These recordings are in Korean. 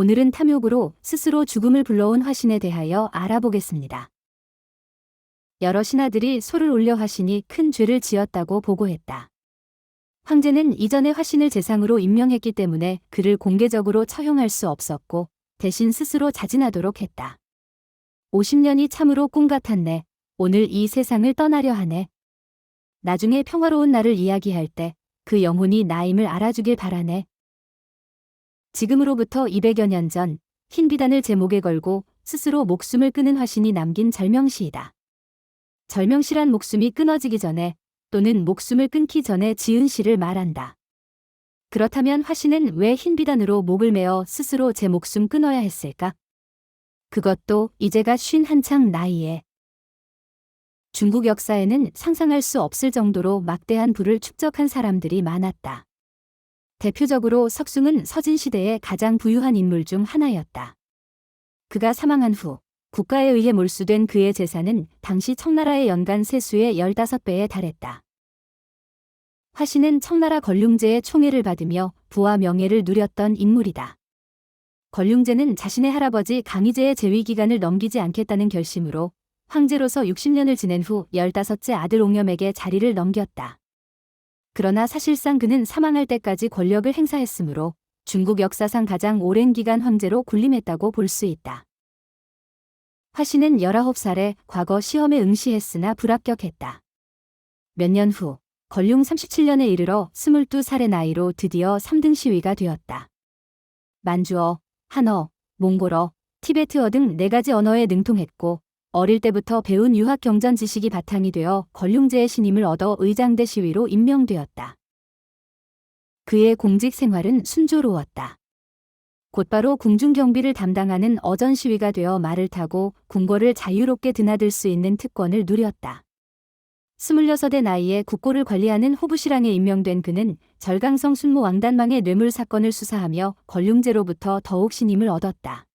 오늘은 탐욕으로 스스로 죽음을 불러온 화신에 대하여 알아보겠습니다. 여러 신하들이 소를 올려 화신이 큰 죄를 지었다고 보고했다. 황제는 이전에 화신을 제상으로 임명했기 때문에 그를 공개적으로 처형할 수 없었고 대신 스스로 자진하도록 했다. 50년이 참으로 꿈 같았네. 오늘 이 세상을 떠나려 하네. 나중에 평화로운 날을 이야기할 때 그 영혼이 나임을 알아주길 바라네. 지금으로부터 200여 년 전 흰 비단을 제목에 걸고 스스로 목숨을 끊은 화신이 남긴 절명시이다. 절명시란 목숨이 끊어지기 전에 또는 목숨을 끊기 전에 지은 시를 말한다. 그렇다면 화신은 왜 흰 비단으로 목을 메어 스스로 제 목숨 끊어야 했을까? 그것도 이제가 51창 나이에. 중국 역사에는 상상할 수 없을 정도로 막대한 부를 축적한 사람들이 많았다. 대표적으로 석숭은 서진시대의 가장 부유한 인물 중 하나였다. 그가 사망한 후 국가에 의해 몰수된 그의 재산은 당시 청나라의 연간 세수의 15배에 달했다. 화신은 청나라 걸륭제의 총애를 받으며 부와 명예를 누렸던 인물이다. 걸륭제는 자신의 할아버지 강희제의 재위 기간을 넘기지 않겠다는 결심으로 황제로서 60년을 지낸 후 15째 아들 옹염에게 자리를 넘겼다. 그러나 사실상 그는 사망할 때까지 권력을 행사했으므로 중국 역사상 가장 오랜 기간 황제로 군림했다고 볼 수 있다. 화신은 19살에 과거 시험에 응시했으나 불합격했다. 몇 년 후 걸륭 37년에 이르러 22살의 나이로 드디어 3등 시위가 되었다. 만주어, 한어, 몽골어, 티베트어 등 4가지 언어에 능통했고 어릴 때부터 배운 유학 경전 지식이 바탕이 되어 걸륭제의 신임을 얻어 의장대 시위로 임명되었다. 그의 공직 생활은 순조로웠다. 곧바로 궁중 경비를 담당하는 어전 시위가 되어 말을 타고 궁궐을 자유롭게 드나들 수 있는 특권을 누렸다. 26의 나이에 국고를 관리하는 호부시랑에 임명된 그는 절강성 순모 왕단망의 뇌물 사건을 수사하며 걸륭제로부터 더욱 신임을 얻었다.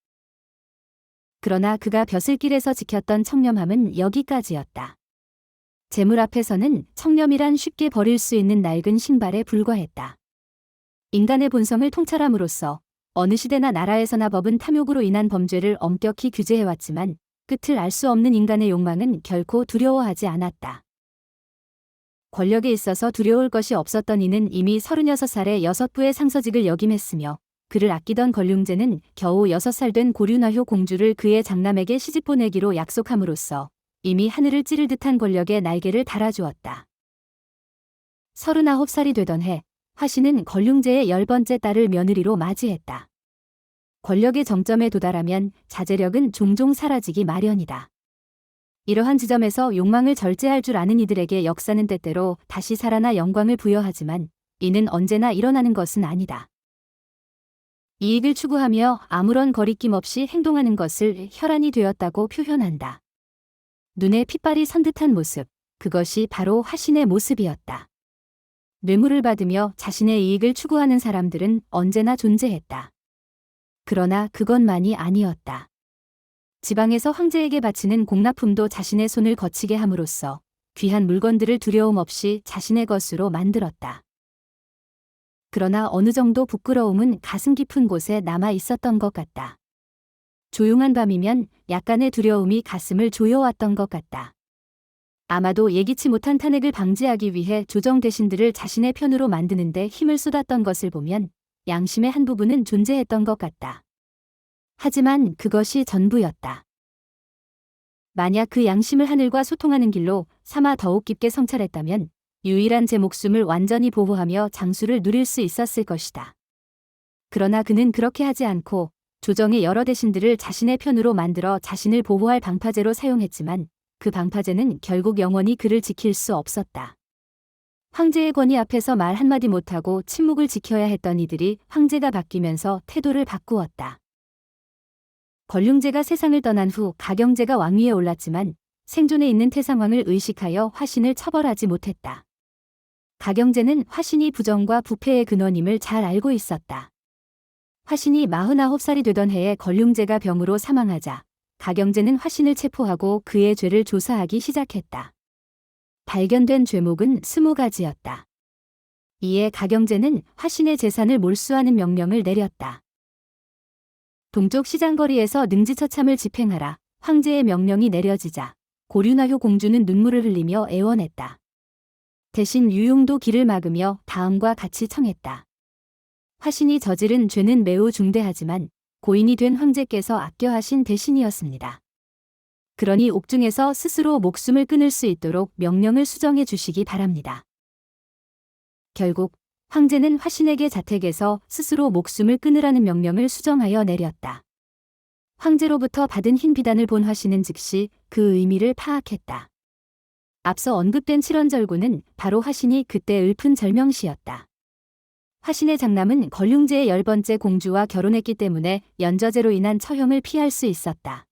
그러나 그가 벼슬길에서 지켰던 청렴함은 여기까지였다. 재물 앞에서는 청렴이란 쉽게 버릴 수 있는 낡은 신발에 불과했다. 인간의 본성을 통찰함으로써 어느 시대나 나라에서나 법은 탐욕으로 인한 범죄를 엄격히 규제해왔지만 끝을 알 수 없는 인간의 욕망은 결코 두려워하지 않았다. 권력에 있어서 두려울 것이 없었던 이는 이미 36살에 6부의 상서직을 역임했으며 그를 아끼던 걸륭제는 겨우 6살 된 고륜화효 공주를 그의 장남에게 시집 보내기로 약속함으로써 이미 하늘을 찌를 듯한 권력의 날개를 달아주었다. 39살이 되던 해 화신은 걸륭제의 10번째 딸을 며느리로 맞이했다. 권력의 정점에 도달하면 자제력은 종종 사라지기 마련이다. 이러한 지점에서 욕망을 절제할 줄 아는 이들에게 역사는 때때로 다시 살아나 영광을 부여하지만 이는 언제나 일어나는 것은 아니다. 이익을 추구하며 아무런 거리낌 없이 행동하는 것을 혈안이 되었다고 표현한다. 눈에 핏발이 선 듯한 모습, 그것이 바로 화신의 모습이었다. 뇌물을 받으며 자신의 이익을 추구하는 사람들은 언제나 존재했다. 그러나 그것만이 아니었다. 지방에서 황제에게 바치는 공납품도 자신의 손을 거치게 함으로써 귀한 물건들을 두려움 없이 자신의 것으로 만들었다. 그러나 어느 정도 부끄러움은 가슴 깊은 곳에 남아 있었던 것 같다. 조용한 밤이면 약간의 두려움이 가슴을 조여왔던 것 같다. 아마도 예기치 못한 탄핵을 방지하기 위해 조정 대신들을 자신의 편으로 만드는데 힘을 쏟았던 것을 보면 양심의 한 부분은 존재했던 것 같다. 하지만 그것이 전부였다. 만약 그 양심을 하늘과 소통하는 길로 삼아 더욱 깊게 성찰했다면 유일한 제 목숨을 완전히 보호하며 장수를 누릴 수 있었을 것이다. 그러나 그는 그렇게 하지 않고 조정의 여러 대신들을 자신의 편으로 만들어 자신을 보호할 방파제로 사용했지만 그 방파제는 결국 영원히 그를 지킬 수 없었다. 황제의 권위 앞에서 말 한마디 못하고 침묵을 지켜야 했던 이들이 황제가 바뀌면서 태도를 바꾸었다. 걸륭제가 세상을 떠난 후 가경제가 왕위에 올랐지만 생존에 있는 태상왕을 의식하여 화신을 처벌하지 못했다. 가경제는 화신이 부정과 부패의 근원임을 잘 알고 있었다. 화신이 49살이 되던 해에 걸륭제가 병으로 사망하자 가경제는 화신을 체포하고 그의 죄를 조사하기 시작했다. 발견된 죄목은 20가지였다. 이에 가경제는 화신의 재산을 몰수하는 명령을 내렸다. 동쪽 시장거리에서 능지처참을 집행하라. 황제의 명령이 내려지자 고륜화효 공주는 눈물을 흘리며 애원했다. 대신 유용도 길을 막으며 다음과 같이 청했다. 화신이 저지른 죄는 매우 중대하지만 고인이 된 황제께서 아껴하신 대신이었습니다. 그러니 옥중에서 스스로 목숨을 끊을 수 있도록 명령을 수정해 주시기 바랍니다. 결국 황제는 화신에게 자택에서 스스로 목숨을 끊으라는 명령을 수정하여 내렸다. 황제로부터 받은 흰 비단을 본 화신은 즉시 그 의미를 파악했다. 앞서 언급된 칠원절구는 바로 화신이 그때 읊은 절명시였다. 화신의 장남은 걸륭제의 10번째 공주와 결혼했기 때문에 연저제로 인한 처형을 피할 수 있었다.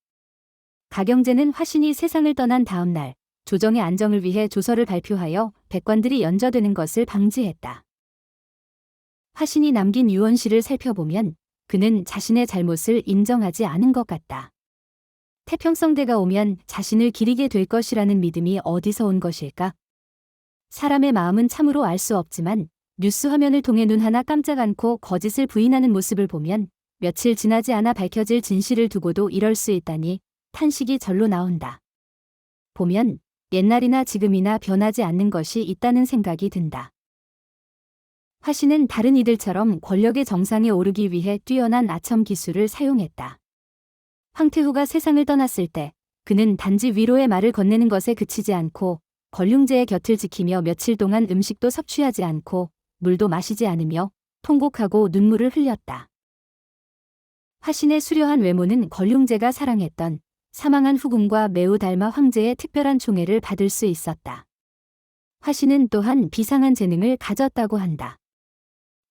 가경제는 화신이 세상을 떠난 다음 날 조정의 안정을 위해 조서를 발표하여 백관들이 연저되는 것을 방지했다. 화신이 남긴 유언시를 살펴보면 그는 자신의 잘못을 인정하지 않은 것 같다. 태평성대가 오면 자신을 기리게 될 것이라는 믿음이 어디서 온 것일까? 사람의 마음은 참으로 알 수 없지만 뉴스 화면을 통해 눈 하나 깜짝 않고 거짓을 부인하는 모습을 보면 며칠 지나지 않아 밝혀질 진실을 두고도 이럴 수 있다니 탄식이 절로 나온다. 보면 옛날이나 지금이나 변하지 않는 것이 있다는 생각이 든다. 화신은 다른 이들처럼 권력의 정상에 오르기 위해 뛰어난 아첨 기술을 사용했다. 황태후가 세상을 떠났을 때 그는 단지 위로의 말을 건네는 것에 그치지 않고 걸륭제의 곁을 지키며 며칠 동안 음식도 섭취하지 않고 물도 마시지 않으며 통곡하고 눈물을 흘렸다. 화신의 수려한 외모는 걸륭제가 사랑했던 사망한 후궁과 매우 닮아 황제의 특별한 총애를 받을 수 있었다. 화신은 또한 비상한 재능을 가졌다고 한다.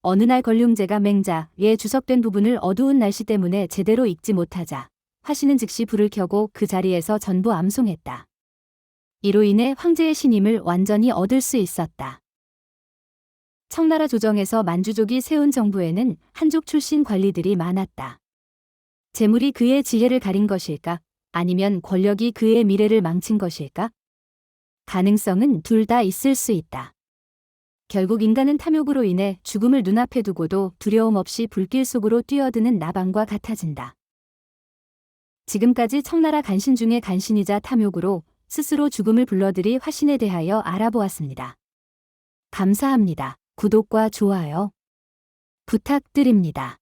어느 날 걸륭제가 맹자에 주석된 부분을 어두운 날씨 때문에 제대로 읽지 못하자 화신은 즉시 불을 켜고 그 자리에서 전부 암송했다. 이로 인해 황제의 신임을 완전히 얻을 수 있었다. 청나라 조정에서 만주족이 세운 정부에는 한족 출신 관리들이 많았다. 재물이 그의 지혜를 가린 것일까? 아니면 권력이 그의 미래를 망친 것일까? 가능성은 둘 다 있을 수 있다. 결국 인간은 탐욕으로 인해 죽음을 눈앞에 두고도 두려움 없이 불길 속으로 뛰어드는 나방과 같아진다. 지금까지 청나라 간신 중의 간신이자 탐욕으로 스스로 죽음을 불러들이 화신에 대하여 알아보았습니다. 감사합니다. 구독과 좋아요 부탁드립니다.